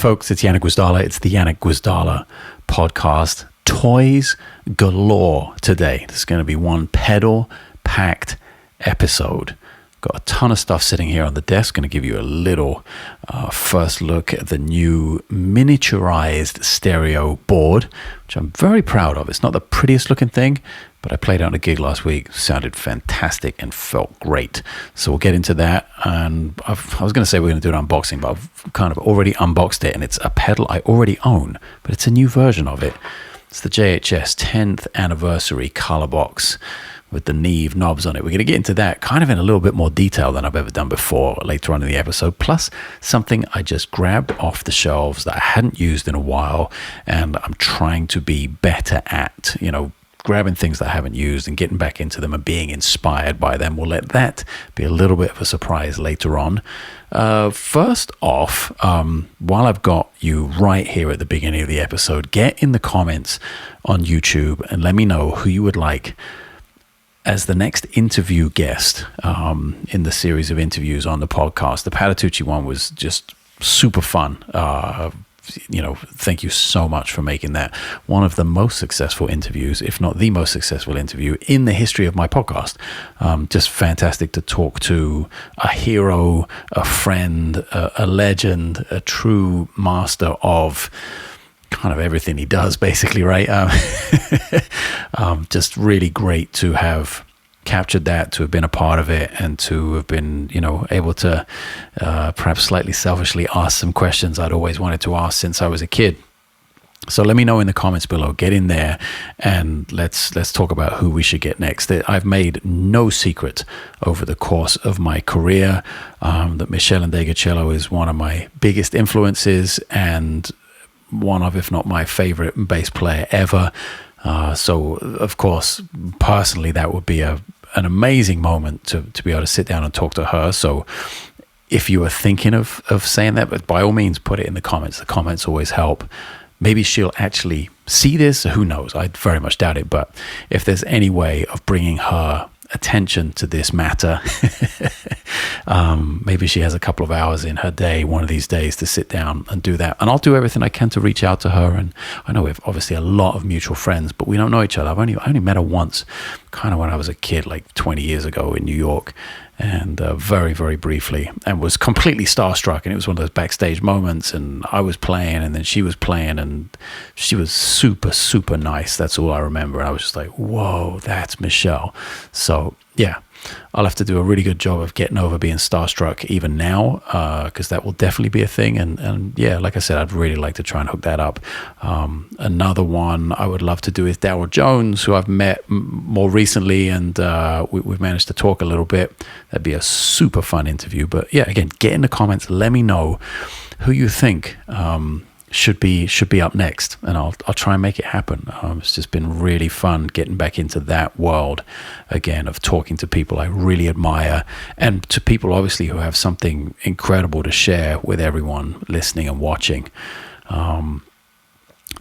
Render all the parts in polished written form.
folks, it's Janek Gwizdala. It's the Janek Gwizdala podcast. Toys galore today. This is going to be one pedal-packed episode. Got a ton of stuff sitting here on the desk. Going to give you a little first look at the new miniaturized stereo board, which I'm very proud of. It's not the prettiest looking thing, but I played out a gig last week. Sounded fantastic and felt great. So we'll get into that. And I was going to say we're going to do an unboxing, but I've kind of already unboxed it. And it's a pedal I already own, but it's a new version of it. It's the JHS 10th anniversary Colorbox with the Neve knobs on it. We're going to get into that kind of in a little bit more detail than I've ever done before later on in the episode, plus something I just grabbed off the shelves that I hadn't used in a while, and I'm trying to be better at, grabbing things that I haven't used and getting back into them and being inspired by them. We'll let that be a little bit of a surprise later on. First off, while I've got you right here at the beginning of the episode, get in the comments on YouTube and let me know who you would like as the next interview guest in the series of interviews on the podcast. The Patitucci one was just super fun. Thank you so much for making that one of the most successful interviews, if not the most successful interview in the history of my podcast. Just fantastic to talk to a hero, a friend, a legend, a true master of kind of everything he does, basically, right? Just really great to have captured that, to have been a part of it, and to have been, able to perhaps slightly selfishly ask some questions I'd always wanted to ask since I was a kid. So let me know in the comments below. Get in there and let's talk about who we should get next. I've made no secret over the course of my career that Michele Ndegecello is one of my biggest influences and one of, if not my favorite bass player ever. So of course, personally, that would be an amazing moment to be able to sit down and talk to her. So if you are thinking of saying that, but by all means, put it in the comments. The comments always help. Maybe she'll actually see this. Who knows? I very much doubt it. But if there's any way of bringing her attention to this matter, maybe she has a couple of hours in her day one of these days to sit down and do that, and I'll do everything I can to reach out to her. And I know we have obviously a lot of mutual friends, but we don't know each other. I only met her once, kind of when I was a kid, like 20 years ago in New York, and very, very briefly, and was completely starstruck. And it was one of those backstage moments, and I was playing and then she was playing, and she was super, super nice. That's all I remember. And I was just like, whoa, that's Michele. So yeah, I'll have to do a really good job of getting over being starstruck even now, because that will definitely be a thing. And yeah, like I said, I'd really like to try and hook that up. Another one I would love to do is Daryl Jones, who I've met more recently, and we've managed to talk a little bit. That'd be a super fun interview. But yeah, again, get in the comments. Let me know who you think should be up next, and I'll try and make it happen. It's just been really fun getting back into that world again of talking to people I really admire, and to people obviously who have something incredible to share with everyone listening and watching.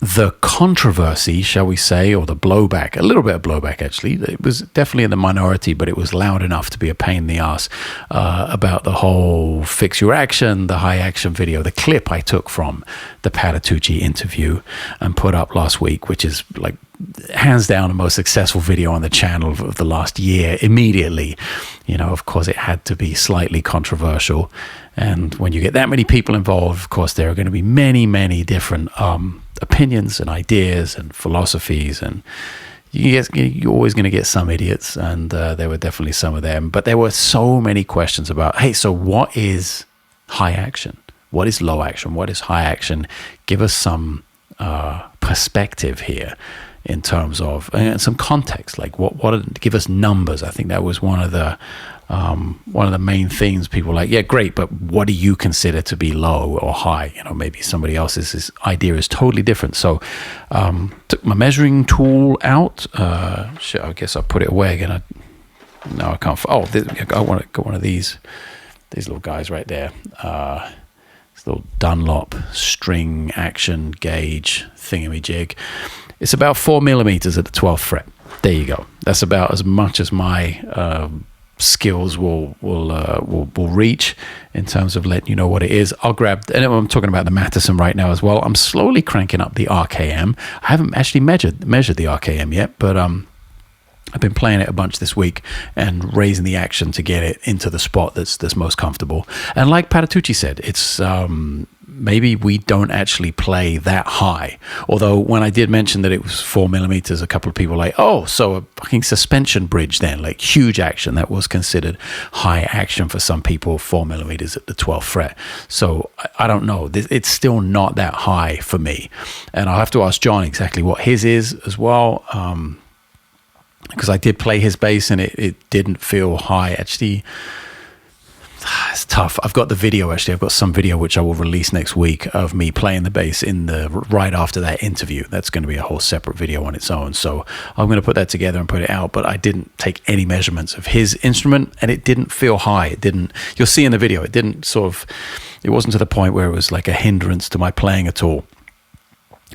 The controversy, shall we say, or the blowback, a little bit of blowback actually, it was definitely in the minority, but it was loud enough to be a pain in the ass, about the whole Fix Your Action, the high action video, the clip I took from the Patitucci interview and put up last week, which is like hands down the most successful video on the channel of the last year immediately. Of course it had to be slightly controversial, and when you get that many people involved, of course there are going to be many, many different opinions and ideas and philosophies, and you're always going to get some idiots, and there were definitely some of them. But there were so many questions about, hey, so what is high action? What is low action? What is high action? Give us some perspective here in terms of some context, like what give us numbers. I think that was one of the main things. People were like, yeah, great, but what do you consider to be low or high? Maybe somebody else's idea is totally different. So took my measuring tool out. Shit, I guess I'll put it away again. I can't. I want to get one of these little guys right there. This little Dunlop string action gauge thingamajig. It's about 4 millimeters at the 12th fret. There you go. That's about as much as my skills will reach in terms of letting you know what it is. I'll grab, and I'm talking about the Matterson right now as well. I'm slowly cranking up the RKM. I haven't actually measured the RKM yet, but I've been playing it a bunch this week and raising the action to get it into the spot that's most comfortable. And like Patitucci said, it's maybe we don't actually play that high. Although when I did mention that it was 4mm, a couple of people were like, oh, so a fucking suspension bridge then, like huge action. That was considered high action for some people, 4mm at the 12th fret. So I don't know. It's still not that high for me. And I'll have to ask John exactly what his is as well. Because I did play his bass and it didn't feel high. Actually, it's tough. I've got the video, actually. I've got some video which I will release next week of me playing the bass right after that interview. That's going to be a whole separate video on its own. So I'm going to put that together and put it out. But I didn't take any measurements of his instrument and it didn't feel high. You'll see in the video, it wasn't to the point where it was like a hindrance to my playing at all.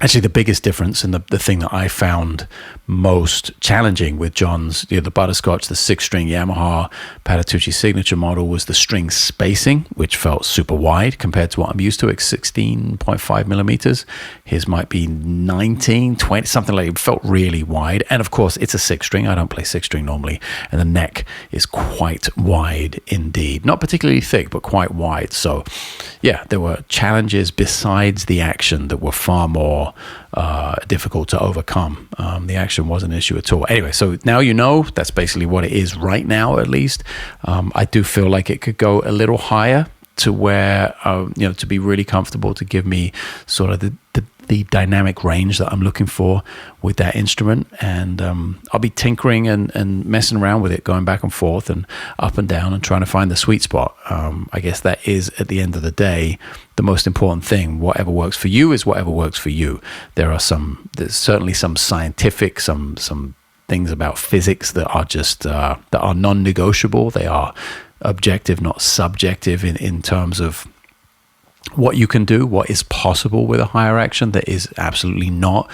Actually, the biggest difference and the thing that I found most challenging with John's, the Butterscotch, the 6-string Yamaha Patitucci signature model, was the string spacing, which felt super wide compared to what I'm used to. It's 16.5mm. His might be 19, 20, something like it. It felt really wide. And of course, it's a 6-string. I don't play 6-string normally. And the neck is quite wide indeed. Not particularly thick, but quite wide. So yeah, there were challenges besides the action that were far more difficult to overcome. The action wasn't an issue at all. Anyway, so now you know that's basically what it is right now, at least. I do feel like it could go a little higher to where, to be really comfortable, to give me sort of the dynamic range that I'm looking for with that instrument. And I'll be tinkering and messing around with it, going back and forth and up and down and trying to find the sweet spot. I guess that is, at the end of the day, the most important thing. Whatever works for you is whatever works for you. There's certainly some scientific, some things about physics that are just that are non-negotiable. They are objective, not subjective, in terms of what you can do, what is possible with a higher action that is absolutely not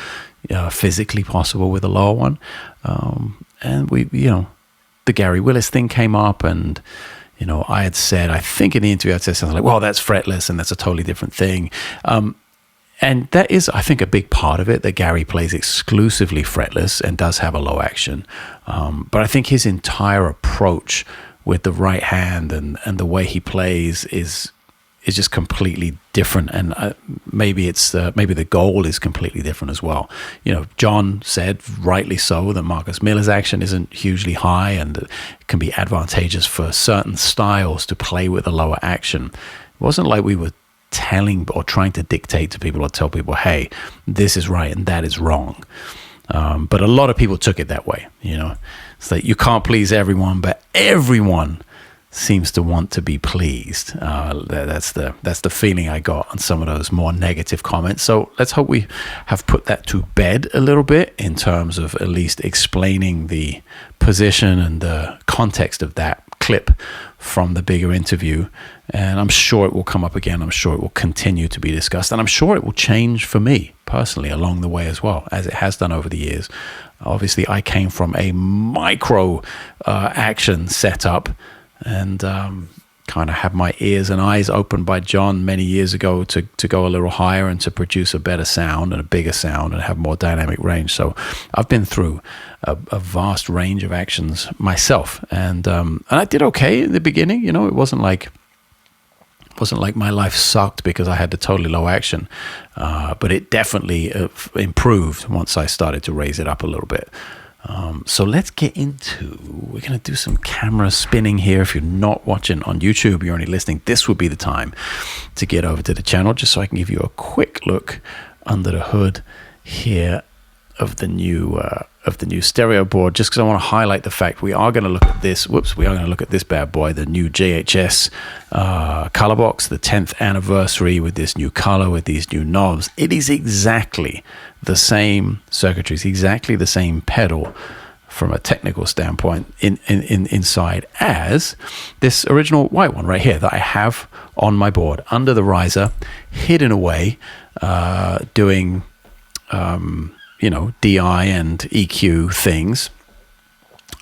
physically possible with a lower one. And the Gary Willis thing came up, and I had said, I think in the interview I'd said something like, well, that's fretless and that's a totally different thing. And that is, I think, a big part of it, that Gary plays exclusively fretless and does have a low action. But I think his entire approach with the right hand and the way he plays is just completely different. And maybe the goal is completely different as well. John said, rightly so, that Marcus Miller's action isn't hugely high and it can be advantageous for certain styles to play with a lower action. It wasn't like we were telling or trying to dictate to people or tell people, hey, this is right and that is wrong. But a lot of people took it that way. It's like you can't please everyone, but everyone seems to want to be pleased. That's the feeling I got on some of those more negative comments. So let's hope we have put that to bed a little bit in terms of at least explaining the position and the context of that clip from the bigger interview. And I'm sure it will come up again. I'm sure it will continue to be discussed. And I'm sure it will change for me personally along the way as well, as it has done over the years. Obviously, I came from a micro action setup and kind of had my ears and eyes opened by John many years ago to go a little higher and to produce a better sound and a bigger sound and have more dynamic range. So I've been through a vast range of actions myself, and I did okay in the beginning. It wasn't like my life sucked because I had the totally low action, but it definitely improved once I started to raise it up a little bit. So let's get we're going to do some camera spinning here. If you're not watching on YouTube, you're only listening, this would be the time to get over to the channel, just so I can give you a quick look under the hood here of the new stereo board, just because I want to highlight the fact we are going to look at this. We are going to look at this bad boy, the new JHS Colorbox, the 10th anniversary, with this new color, with these new knobs. It is exactly the same circuitry, it's exactly the same pedal from a technical standpoint inside as this original white one right here that I have on my board under the riser, hidden away, doing DI and EQ things.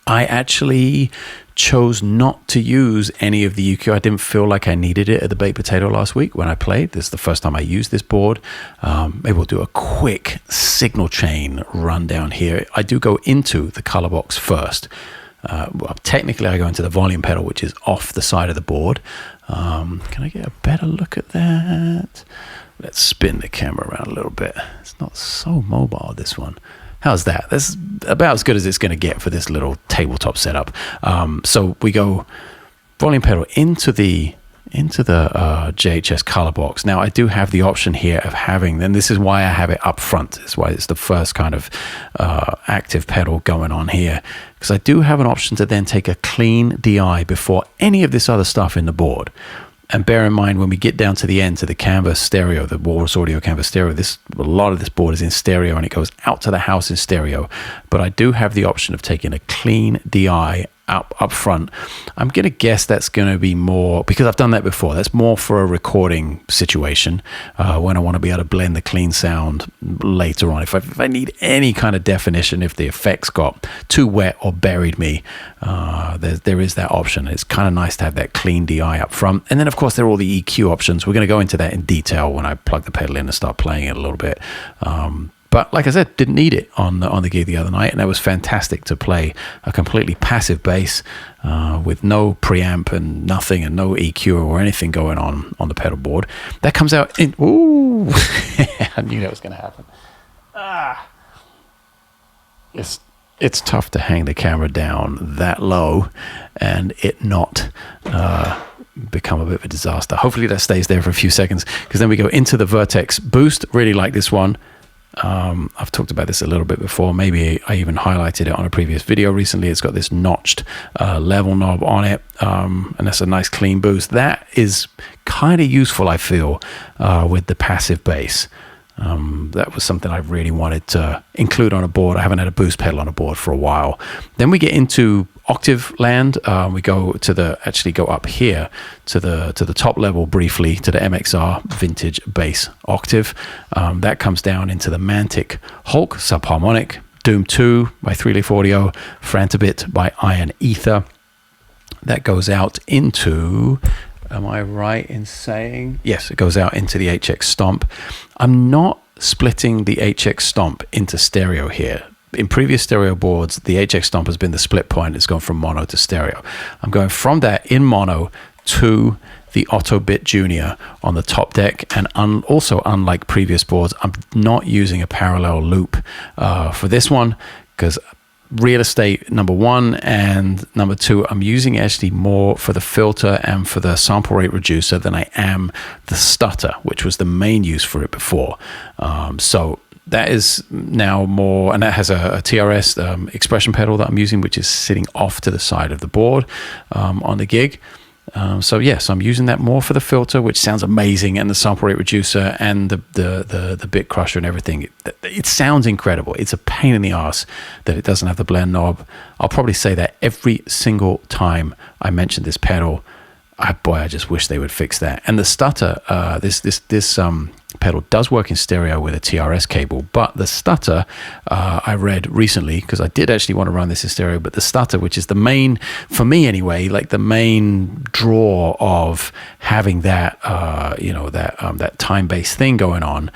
I actually chose not to use any of the EQ. I didn't feel like I needed it at the Baked Potato last week when I played. This is the first time I used this board. Maybe we'll do a quick signal chain rundown here. I do go into the Colorbox first. Well, technically, I go into the volume pedal, which is off the side of the board. Can I get a better look at that? Let's spin the camera around a little bit. It's not so mobile, this one. How's that? That's about as good as it's going to get for this little tabletop setup. So we go volume pedal into the JHS Colorbox. Now I do have the option here of having, and this is why I have it up front. This is why it's the first kind of active pedal going on here, because I do have an option to then take a clean DI before any of this other stuff in the board. And bear in mind, when we get down to the end, to the canvas stereo, the Walrus Audio canvas stereo, a lot of this board is in stereo and it goes out to the house in stereo. But I do have the option of taking a clean DI up front. I'm going to guess that's going to be more, because I've done that before, that's more for a recording situation when I want to be able to blend the clean sound later on. If I need any kind of definition, if the effects got too wet or buried me, there is that option. It's kind of nice to have that clean DI up front. And then of course there are all the EQ options. We're going to go into that in detail when I plug the pedal in and start playing it a little bit. But like I said, didn't need it on the gig the other night, and that was fantastic to play a completely passive bass with no preamp and nothing, and no EQ or anything going on the pedal board. That comes out in. Ooh, I knew that was going to happen. It's tough to hang the camera down that low and it not become a bit of a disaster. Hopefully that stays there for a few seconds, because then we go into the Vertex Boost. Really like this one. I've talked about this a little bit before. Maybe I even highlighted it on a previous video recently. It's got this notched level knob on it, and that's a nice clean boost. That is kind of useful, I feel, with the passive bass. That was something I really wanted to include on a board. I haven't had a boost pedal on a board for a while. Then we get into octave land. We go up here to the top level briefly, to the MXR vintage bass octave. That comes down into the Mantic Hulk subharmonic, Doom 2 by 3-Leaf Audio, Frantabit by Iron Ether. That goes out into, am I right in saying? Yes, it goes out into the HX Stomp. I'm not splitting the HX Stomp into stereo here. In previous stereo boards, the HX Stomp has been the split point. It's gone from mono to stereo. I'm going from that in mono to the Autobit Junior on the top deck, and also unlike previous boards, I'm not using a parallel loop for this one, because real estate, number one, and number two, I'm using actually more for the filter and for the sample rate reducer than I am the stutter, which was the main use for it before. So that is now more, and that has a TRS expression pedal that I'm using, which is sitting off to the side of the board on the gig. So yes, I'm using that more for the filter, which sounds amazing, and the sample rate reducer and the bit crusher and everything. It sounds incredible. It's a pain in the ass that it doesn't have the blend knob. I'll probably say that every single time I mention this pedal. I just wish they would fix that. And the stutter, this pedal does work in stereo with a TRS cable, but the stutter, I read recently, because I did actually want to run this in stereo, but the stutter, which is the main, for me anyway, like the main draw of having that, that time-based thing going on,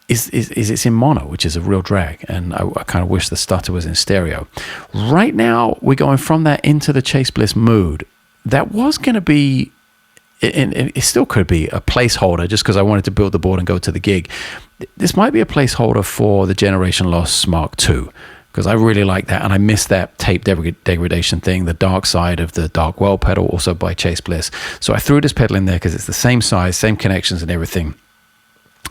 is it's in mono, which is a real drag, and I kind of wish the stutter was in stereo. Right now, we're going from that into the Chase Bliss mood. That was going to be, and it still could be, a placeholder, just because I wanted to build the board and go to the gig. This might be a placeholder for the Generation Loss Mark II, because I really like that, and I miss that tape degradation thing, the dark side of the Dark Well pedal, also by Chase Bliss. So I threw this pedal in there because it's the same size, same connections and everything.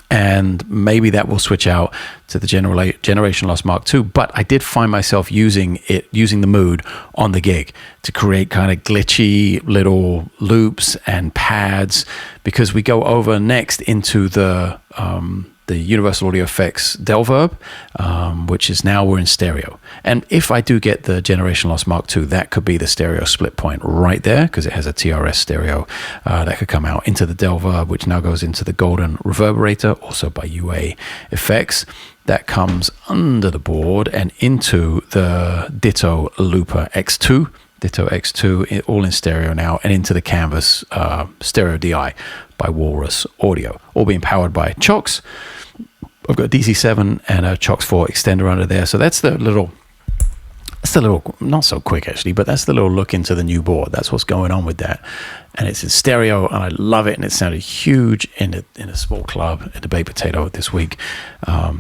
And maybe that will switch out to the Generation Loss Mark II. But I did find myself using the mood on the gig to create kind of glitchy little loops and pads, because we go over next into the Universal Audio Effects Delverb, which is now we're in stereo. And if I do get the Generation Loss Mark II, that could be the stereo split point right there, because it has a TRS stereo that could come out into the Delverb, which now goes into the Golden Reverberator, also by UA Effects. That comes under the board and into the Ditto Looper X2 Ditto X2, all in stereo now, and into the Canvas Stereo DI by Walrus Audio, all being powered by Chox. I've got a DC7 and a Chox 4 extender under there. So that's the little, not so quick actually, but that's the little look into the new board. That's what's going on with that. And it's in stereo, and I love it. And it sounded huge in a small club at the Baked Potato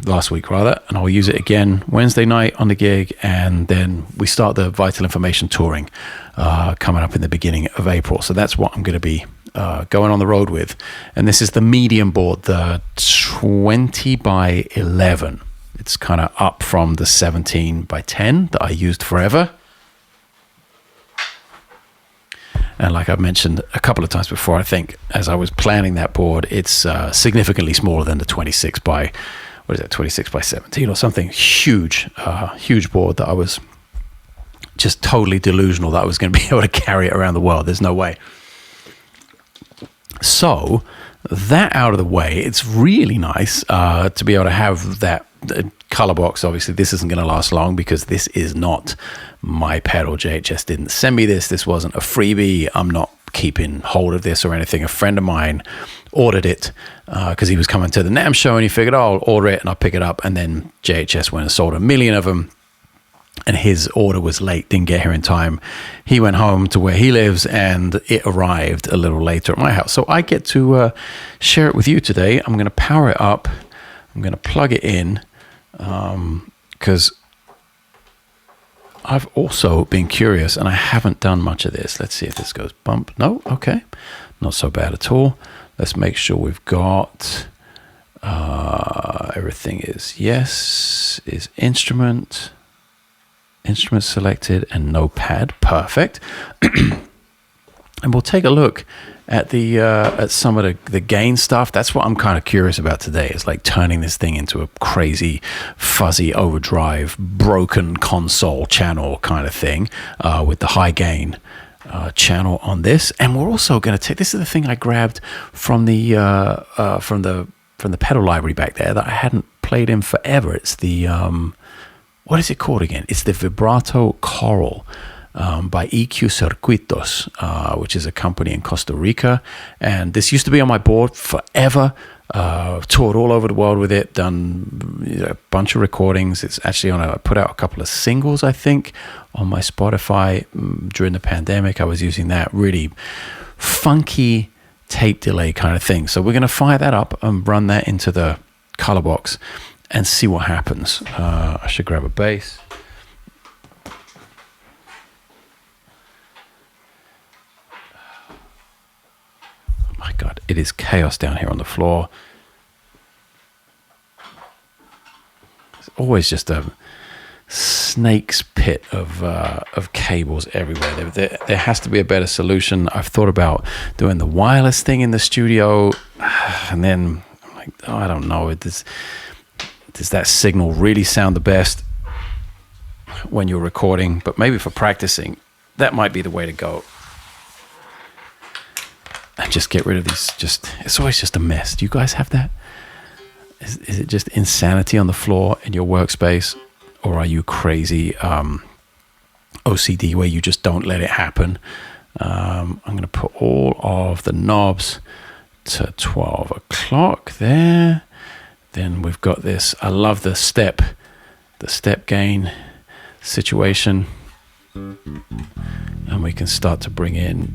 last week rather. And I'll use it again Wednesday night on the gig. And then we start the Vital Information touring coming up in the beginning of April. So that's what I'm going to be going on the road with. And this is the medium board, the 20 by 11. It's kind of up from the 17 by 10 that I used forever. And like I've mentioned a couple of times before, I think as I was planning that board, it's significantly smaller than the 26 by 17 or something. Huge board that I was just totally delusional that I was going to be able to carry it around the world. There's no way. So that out of the way, it's really nice to be able to have that Colorbox. Obviously, this isn't going to last long because this is not my pedal. JHS didn't send me this. This wasn't a freebie. I'm not keeping hold of this or anything. A friend of mine ordered it because he was coming to the NAMM show, and he figured, oh, I'll order it and I'll pick it up. And then JHS went and sold 1 million of them. And his order was late, didn't get here in time. He went home to where he lives, and it arrived a little later at my house. So I get to share it with you today. I'm going to power it up. I'm going to plug it in because I've also been curious, and I haven't done much of this. Let's see if this goes bump. No? Okay. Not so bad at all. Let's make sure we've got everything is yes, is instrument selected, and no pad. Perfect. And we'll take a look at the at some of the gain stuff. That's what I'm kind of curious about today. It's like turning this thing into a crazy fuzzy overdrive broken console channel kind of thing with the high gain channel on this. And we're also going to take, this is the thing I grabbed from the pedal library back there that I hadn't played in forever. It's the what is it called again? It's the Vibrato Coral by EQ Circuitos, which is a company in Costa Rica. And this used to be on my board forever. Toured all over the world with it, done a bunch of recordings. It's actually I put out a couple of singles, I think, on my Spotify during the pandemic. I was using that really funky tape delay kind of thing. So we're going to fire that up and run that into the Colorbox and see what happens. I should grab a bass. Oh my God, it is chaos down here on the floor. It's always just a snake's pit of cables everywhere. There has to be a better solution. I've thought about doing the wireless thing in the studio, and then I'm like, oh, I don't know. Does that signal really sound the best when you're recording? But maybe for practicing, that might be the way to go. And just get rid of these. It's always just a mess. Do you guys have that? Is it just insanity on the floor in your workspace? Or are you crazy OCD where you just don't let it happen? I'm going to put all of the knobs to 12 o'clock there. Then we've got this. I love the step gain situation. And we can start to bring in.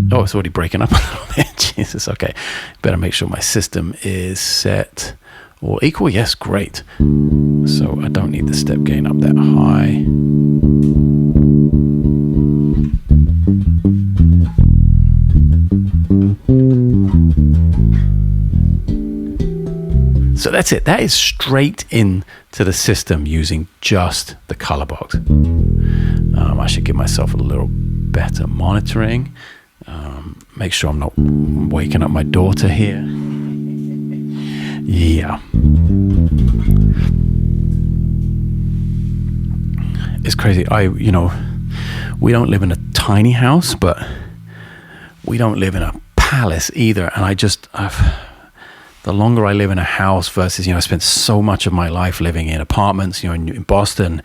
Oh, it's already breaking up a little bit. Jesus, okay. Better make sure my system is set all equal. Yes, great. So I don't need the step gain up that high. So that's it. That is straight into the system using just the Colorbox. I should give myself a little better monitoring. Make sure I'm not waking up my daughter here. Yeah. It's crazy. We don't live in a tiny house, but we don't live in a palace either. And the the longer I live in a house versus, I spent so much of my life living in apartments, in Boston,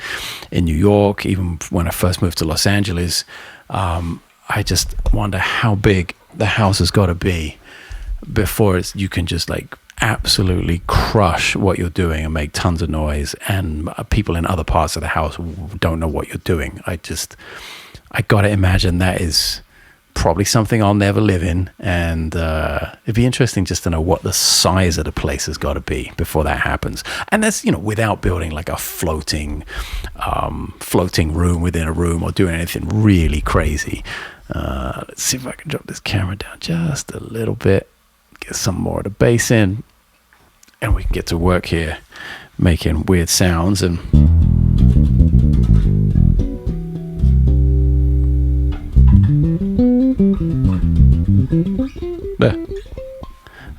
in New York, even when I first moved to Los Angeles. I just wonder how big the house has got to be before you can just like absolutely crush what you're doing and make tons of noise, and people in other parts of the house don't know what you're doing. I got to imagine that is probably something I'll never live in, and it'd be interesting just to know what the size of the place has got to be before that happens. And that's without building like a floating room within a room or doing anything really crazy. Let's see if I can drop this camera down just a little bit, get some more of the bass in, and we can get to work here making weird sounds. And there.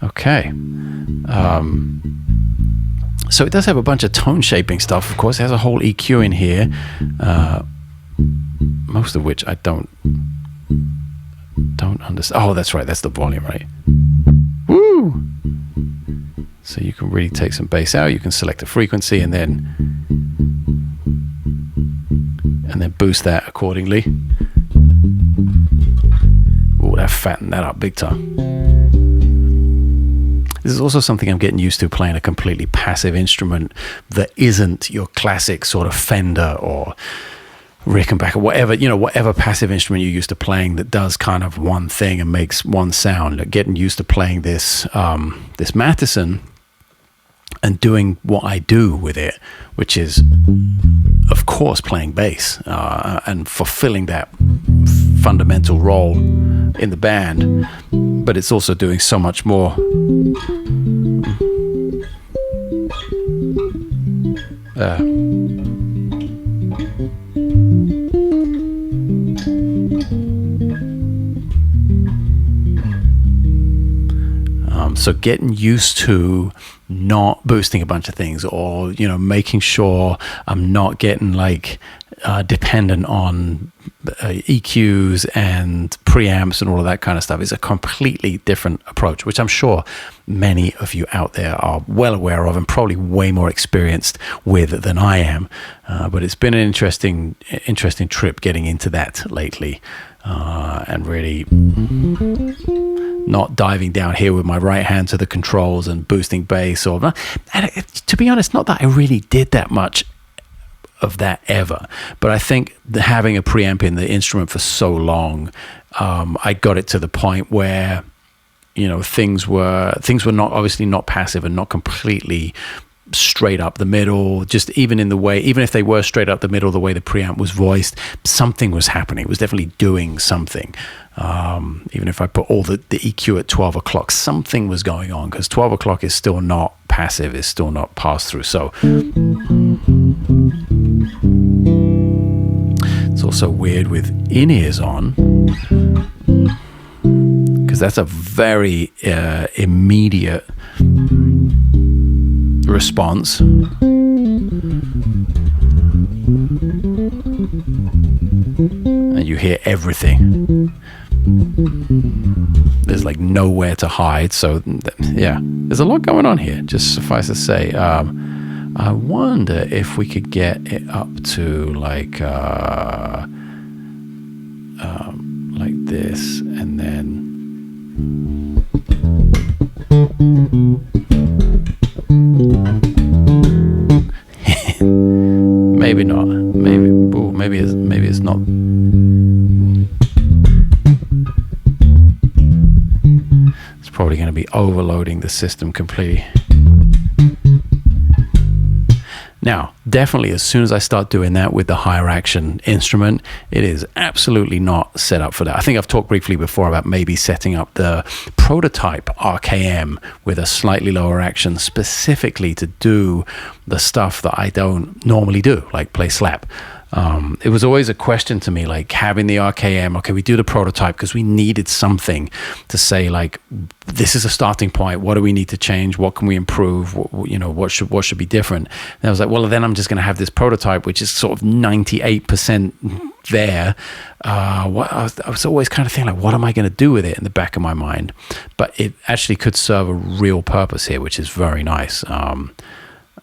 Okay. So it does have a bunch of tone shaping stuff, of course. It has a whole EQ in here, most of which I don't understand. Oh, that's right, that's the volume, right? Woo! So you can really take some bass out. You can select a frequency and then boost that accordingly. Oh, that fattened that up big time. This is also something I'm getting used to, playing a completely passive instrument that isn't your classic sort of Fender or Rickenbacker, whatever passive instrument you're used to playing that does kind of one thing and makes one sound. Getting used to playing this Matheson and doing what I do with it, which is, of course, playing bass and fulfilling that fundamental role in the band, but it's also doing so much more. So getting used to not boosting a bunch of things, or making sure I'm not getting like dependent on EQs and preamps and all of that kind of stuff is a completely different approach, which I'm sure many of you out there are well aware of and probably way more experienced with than I am. But it's been an interesting trip getting into that lately, and really not diving down here with my right hand to the controls and boosting bass. And to be honest, not that I really did that much of that ever, but I think having a preamp in the instrument for so long, I got it to the point where things were not obviously not passive and not completely straight up the middle. Just even if they were straight up the middle, the way the preamp was voiced, something was happening. It was definitely doing something. Even if I put all the EQ at 12 o'clock, something was going on, because 12 o'clock is still not passive, is still not pass through. So it's also weird with in-ears on, because that's a very immediate response. And you hear everything. There's like nowhere to hide. So yeah, there's a lot going on here, just suffice to say. I wonder if we could get it up to like this, and then maybe not. Maybe it's not. It's probably going to be overloading the system completely. Now, definitely as soon as I start doing that with the higher action instrument, it is absolutely not set up for that. I think I've talked briefly before about maybe setting up the prototype RKM with a slightly lower action specifically to do the stuff that I don't normally do, like play slap. It was always a question to me, like having the RKM, okay, we do the prototype because we needed something to say, like, this is a starting point. What do we need to change? What can we improve? What should be different? And I was like, well, then I'm just going to have this prototype, which is sort of 98% there. I was always kind of thinking, like, what am I going to do with it in the back of my mind? But it actually could serve a real purpose here, which is very nice.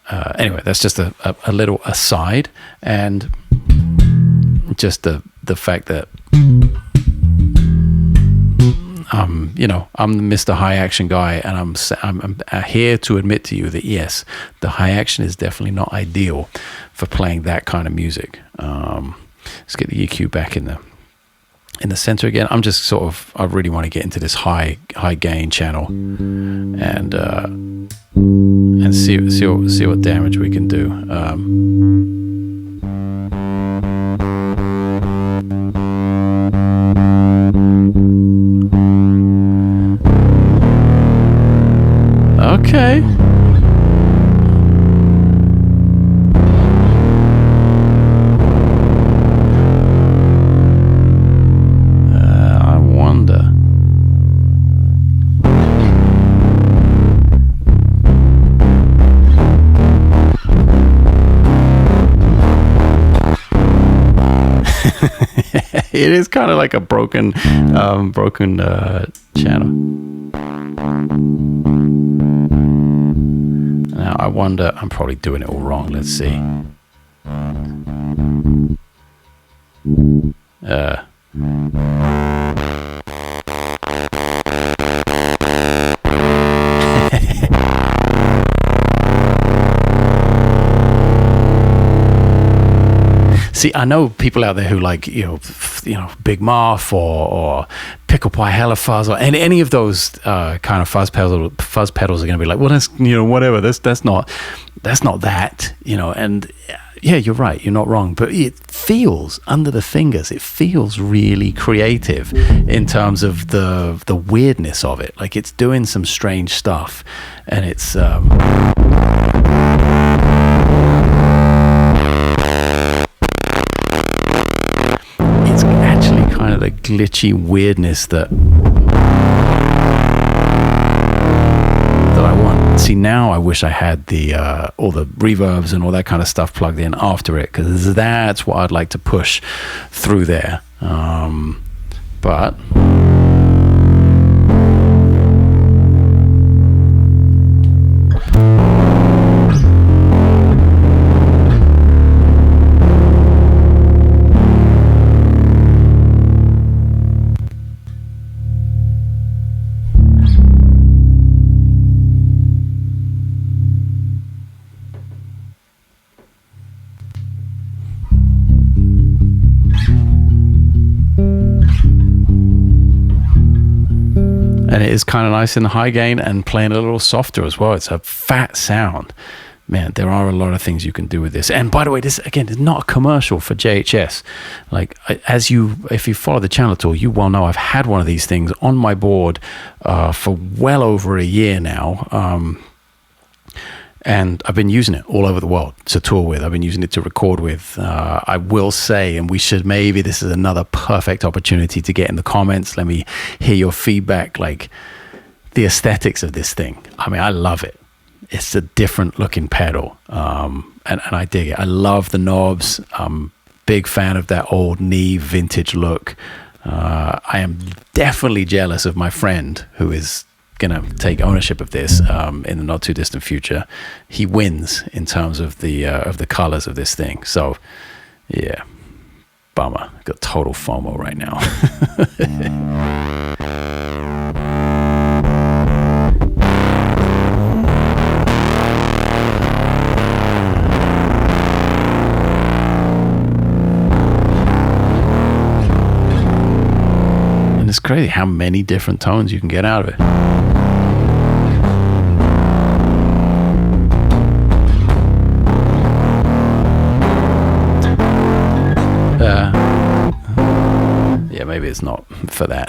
Anyway, that's just a little aside, and just the fact that I'm the Mr. High Action guy, and I'm here to admit to you that yes, the high action is definitely not ideal for playing that kind of music. Let's get the EQ back in the center again. I'm just I really want to get into this high gain channel and see what damage we can do. Okay. I wonder. It is kind of like a broken channel. Now I wonder, I'm probably doing it all wrong. Let's see. See, I know people out there who like, Big Muff or Pickle Pie Hella Fuzz or any of those kind of fuzz pedals are going to be like, well, that's, whatever. That's not that, and yeah, you're right. You're not wrong. But it feels under the fingers. It feels really creative in terms of the weirdness of it. Like it's doing some strange stuff, and it's. Kind of the glitchy weirdness that I want. See, now I wish I had the all the reverbs and all that kind of stuff plugged in after it, because that's what I'd like to push through there. But and it is kind of nice in the high gain and playing a little softer as well. It's a fat sound. Man, there are a lot of things you can do with this. And by the way, this, again, is not a commercial for JHS. Like, if you follow the channel at all, you well know I've had one of these things on my board for well over a year now. And I've been using it all over the world to tour with. I've been using it to record with. I will say, and this is another perfect opportunity to get in the comments. Let me hear your feedback, like the aesthetics of this thing. I mean, I love it. It's a different looking pedal. And I dig it. I love the knobs. I'm big fan of that old knee vintage look. I am definitely jealous of my friend who is gonna take ownership of this in the not too distant future. He wins in terms of the colors of this thing. So yeah, bummer. Got total FOMO right now. And it's crazy how many different tones you can get out of it. Yeah, maybe it's not for that.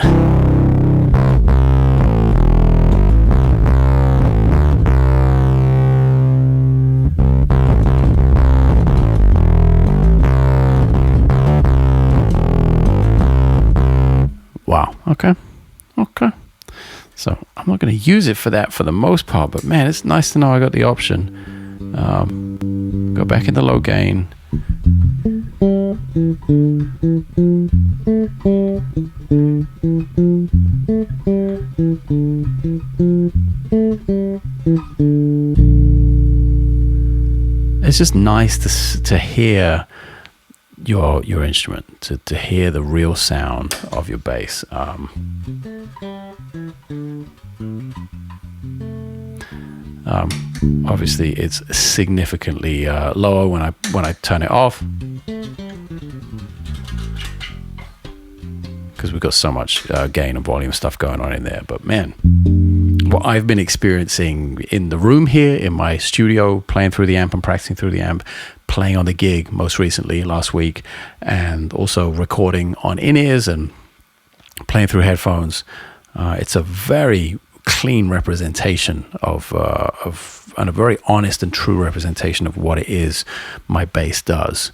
Wow. Okay. So I'm not going to use it for that for the most part, but man, it's nice to know I got the option. Go back into low gain. It's just nice to hear your instrument, to hear the real sound of your bass. Obviously, it's significantly lower when I turn it off, because we've got so much gain and volume stuff going on in there. But man, what I've been experiencing in the room here, in my studio, playing through the amp and practicing through the amp, playing on the gig most recently last week, and also recording on in-ears and playing through headphones, it's a very clean representation of and a very honest and true representation of what it is my bass does.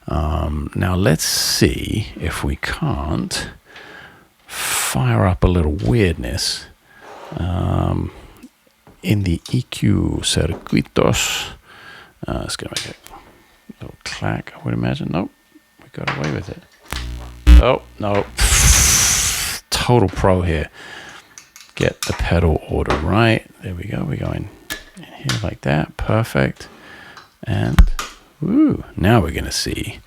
Now let's see if we can't fire up a little weirdness in the EQ Circuitos. It's gonna make a little clack, I would imagine. Nope, we got away with it. Oh no, total pro here. Get the pedal order right. There we go. We're going in here like that. Perfect. And ooh, now we're going to see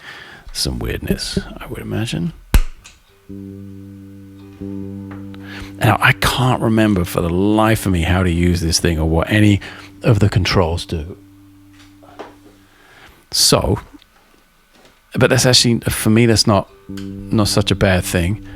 some weirdness, I would imagine. Now, I can't remember for the life of me how to use this thing or what any of the controls do. So, but that's actually, for me, that's not such a bad thing.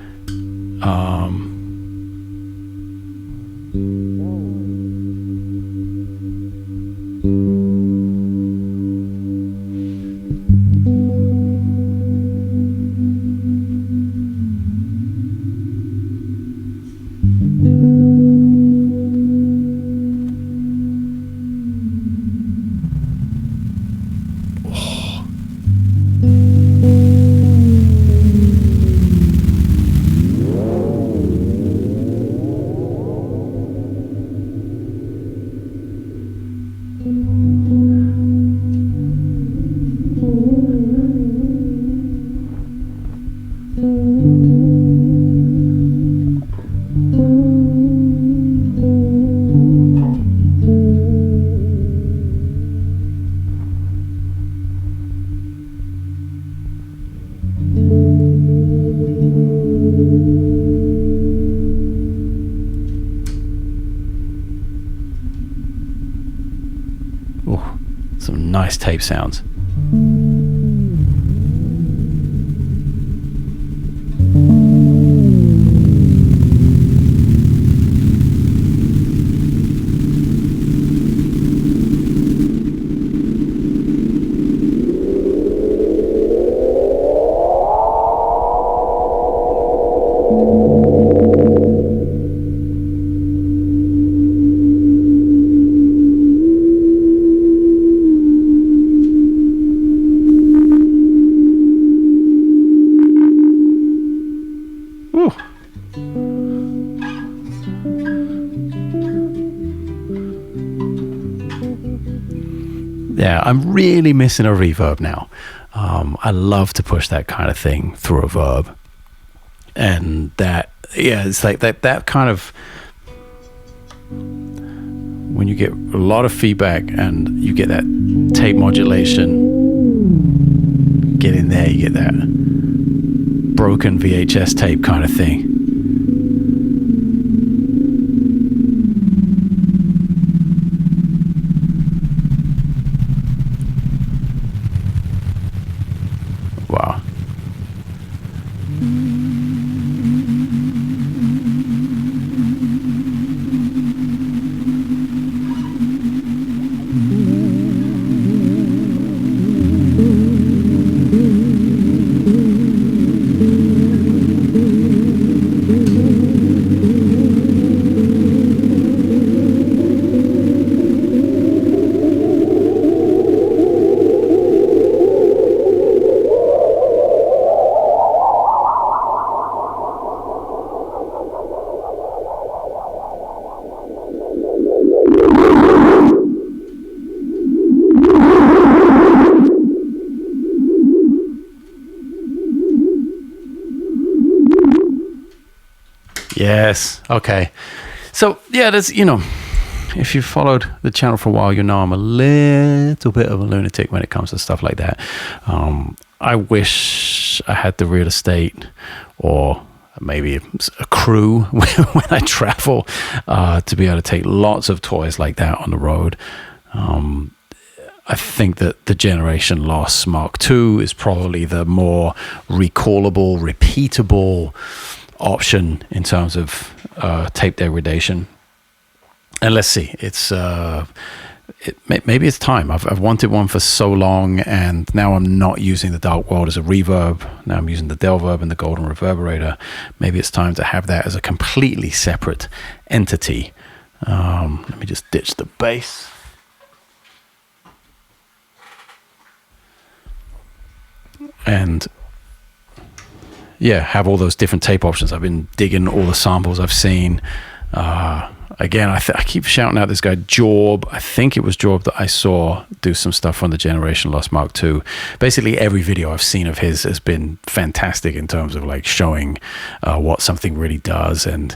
Some nice tape sounds. Yeah, I'm really missing a reverb now. I love to push that kind of thing through a verb. And that, yeah, it's like that kind of, when you get a lot of feedback and you get that tape modulation, get in there, you get that broken VHS tape kind of thing. Wow. Yes. Okay. So yeah, there's, if you've followed the channel for a while, I'm a little bit of a lunatic when it comes to stuff like that. I wish I had the real estate or maybe a crew when I travel to be able to take lots of toys like that on the road. I think that the Generation Loss Mark II is probably the more recallable, repeatable option in terms of tape degradation. And let's see, maybe it's time. I've wanted one for so long, and now I'm not using the Dark World as a reverb. Now I'm using the Delverb and the Golden Reverberator. Maybe it's time to have that as a completely separate entity. Let me just ditch the bass. And yeah, have all those different tape options. I've been digging all the samples I've seen. Again, I keep shouting out this guy Jorb. I think it was Jorb that I saw do some stuff on the Generation Loss Mark II. Basically, every video I've seen of his has been fantastic in terms of like showing what something really does. And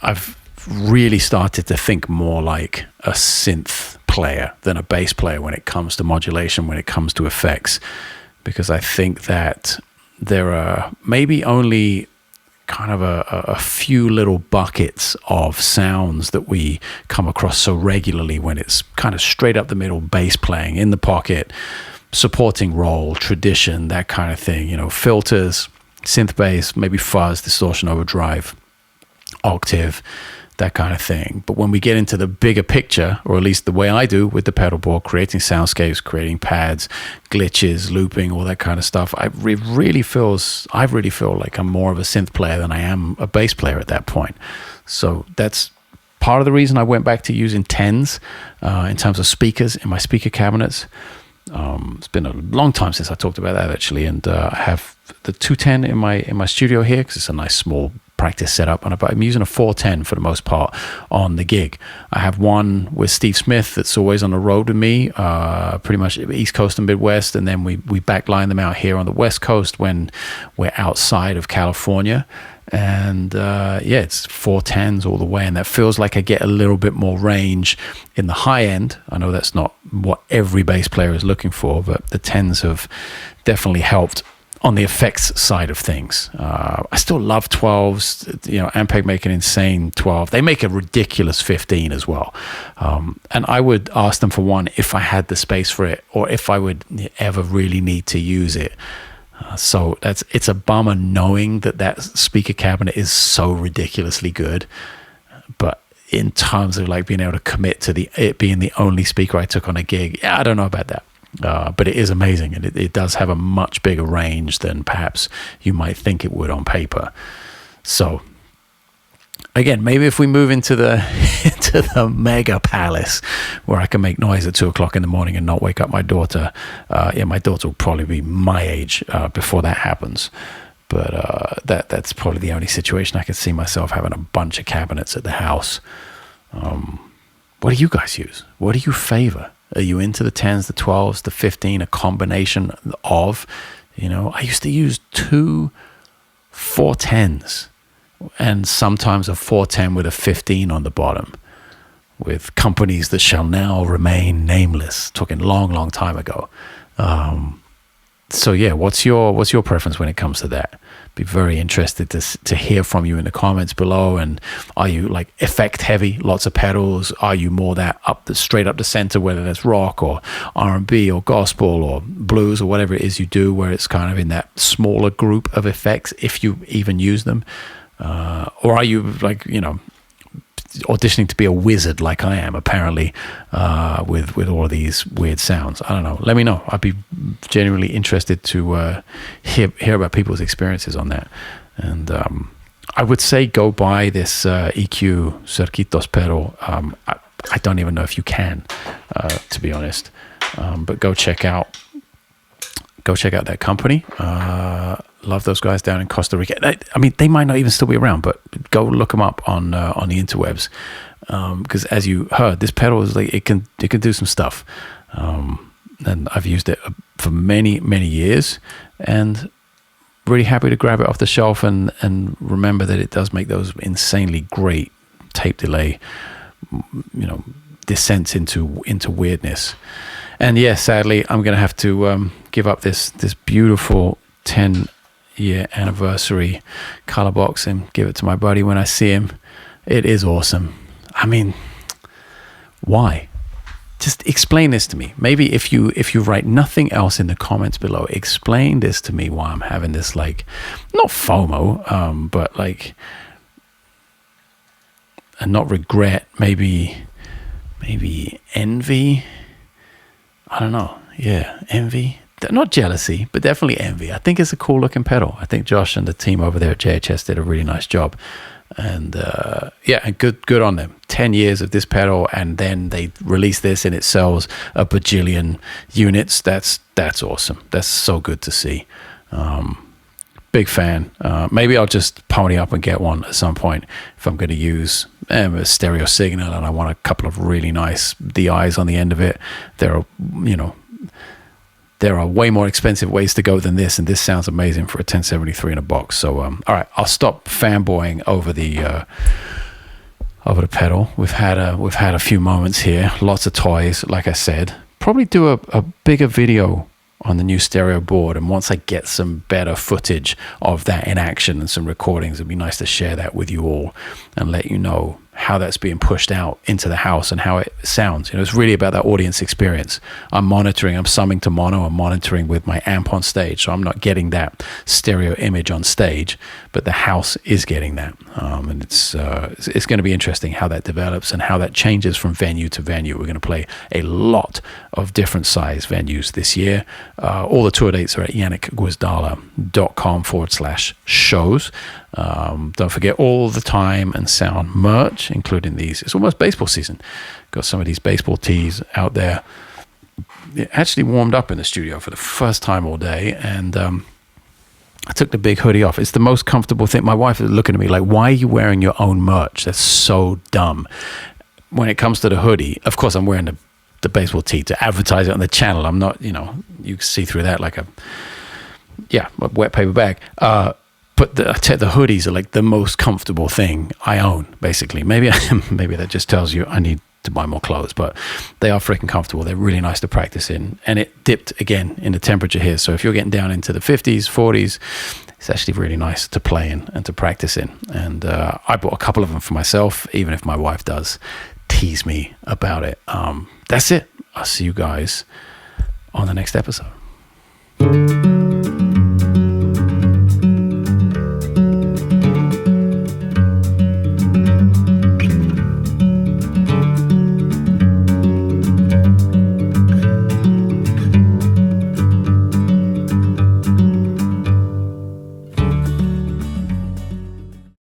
I've really started to think more like a synth player than a bass player when it comes to modulation, when it comes to effects, because I think that there are maybe only kind of a few little buckets of sounds that we come across so regularly when it's kind of straight up the middle bass playing in the pocket, supporting roll, tradition, that kind of thing, filters, synth bass, maybe fuzz, distortion, overdrive, octave, that kind of thing. But when we get into the bigger picture, or at least the way I do with the pedalboard, creating soundscapes, creating pads, glitches, looping, all that kind of stuff, I really feel like I'm more of a synth player than I am a bass player at that point. So that's part of the reason I went back to using 10s in terms of speakers in my speaker cabinets. It's been a long time since I talked about that actually, and I have the 210 in my studio here because it's a nice small practice setup, and I'm using a 410 for the most part on the gig. I have one with Steve Smith that's always on the road with me, pretty much East Coast and Midwest, and then we backline them out here on the West Coast when we're outside of California. And it's 410s all the way, and that feels like I get a little bit more range in the high end. I know that's not what every bass player is looking for, but the 10s have definitely helped on the effects side of things. I still love 12s. Ampeg make an insane 12. They make a ridiculous 15 as well. And I would ask them for one if I had the space for it, or if I would ever really need to use it. So it's a bummer knowing that speaker cabinet is so ridiculously good. But in terms of like being able to commit to it being the only speaker I took on a gig, I don't know about that. But it is amazing, and it does have a much bigger range than perhaps you might think it would on paper. So again, maybe if we move into the mega palace where I can make noise at 2:00 in the morning and not wake up my daughter, my daughter will probably be my age before that happens. But that's probably the only situation I could see myself having a bunch of cabinets at the house. What do you guys use? What do you favor? Are you into the 10s, the 12s, the 15, a combination of, I used to use 2 410s and sometimes a 410 with a 15 on the bottom with companies that shall now remain nameless, talking long time ago. So yeah, what's your preference when it comes to that? Be very interested to hear from you in the comments below. And are you like effect heavy, lots of pedals? Are you more that straight up the center, whether that's rock or R&B or gospel or blues or whatever it is you do, where it's kind of in that smaller group of effects, if you even use them? Or are you like, auditioning to be a wizard like I am apparently, with all of these weird sounds? I don't know. Let me know. I'd be genuinely interested to hear about people's experiences on that. And I would say go buy this EQ Circuitos pedal. I don't even know if you can, to be honest. But go check out that company. Love those guys down in Costa Rica. I mean, they might not even still be around, but go look them up on the interwebs. Because as you heard, this pedal is like it can do some stuff. And I've used it for many years, and really happy to grab it off the shelf and remember that it does make those insanely great tape delay, descents into weirdness. And yeah, sadly, I'm going to have to give up this beautiful 10-year anniversary Colorbox and give it to my buddy when I see him. It is awesome. I mean, why? Just explain this to me. Maybe if you write nothing else in the comments below, explain this to me why I'm having this, like, not FOMO, but like, and not regret, maybe envy. I don't know. Yeah, envy. Not jealousy, but definitely envy. I think it's a cool looking pedal. I think Josh and the team over there at JHS did a really nice job. And and good on them. 10 years of this pedal, and then they release this and it sells a bajillion units. That's awesome. That's so good to see. Big fan. Maybe I'll just pony up and get one at some point if I'm going to use a stereo signal and I want a couple of really nice DIs on the end of it. There are way more expensive ways to go than this, and this sounds amazing for a 1073 in a box. So, all right, I'll stop fanboying over the pedal. We've had a few moments here, lots of toys. Like I said, probably do a bigger video on the new stereo board, and once I get some better footage of that in action and some recordings, it'd be nice to share that with you all and let you know how that's being pushed out into the house and how it sounds. It's really about that audience experience. I'm summing to mono, I'm monitoring with my amp on stage, so I'm not getting that stereo image on stage, but the house is getting that. And it's going to be interesting how that develops and how that changes from venue to venue. We're going to play a lot of different size venues this year. All the tour dates are at janekgwizdala.com/shows. Don't forget all the time and sound merch, including these. It's almost baseball season. Got some of these baseball tees out there. It actually warmed up in the studio for the first time all day, and I took the big hoodie off. It's the most comfortable thing. My wife is looking at me like, why are you wearing your own merch? That's so dumb. When it comes to the hoodie, of course, I'm wearing the baseball tee to advertise it on the channel. I'm not, you can see through that like a wet paper bag. But the hoodies are like the most comfortable thing I own, basically. Maybe that just tells you I need to buy more clothes, but they are freaking comfortable. They're really nice to practice in. And it dipped again in the temperature here. So if you're getting down into the 50s, 40s, it's actually really nice to play in and to practice in. And I bought a couple of them for myself, even if my wife does tease me about it. That's it. I'll see you guys on the next episode.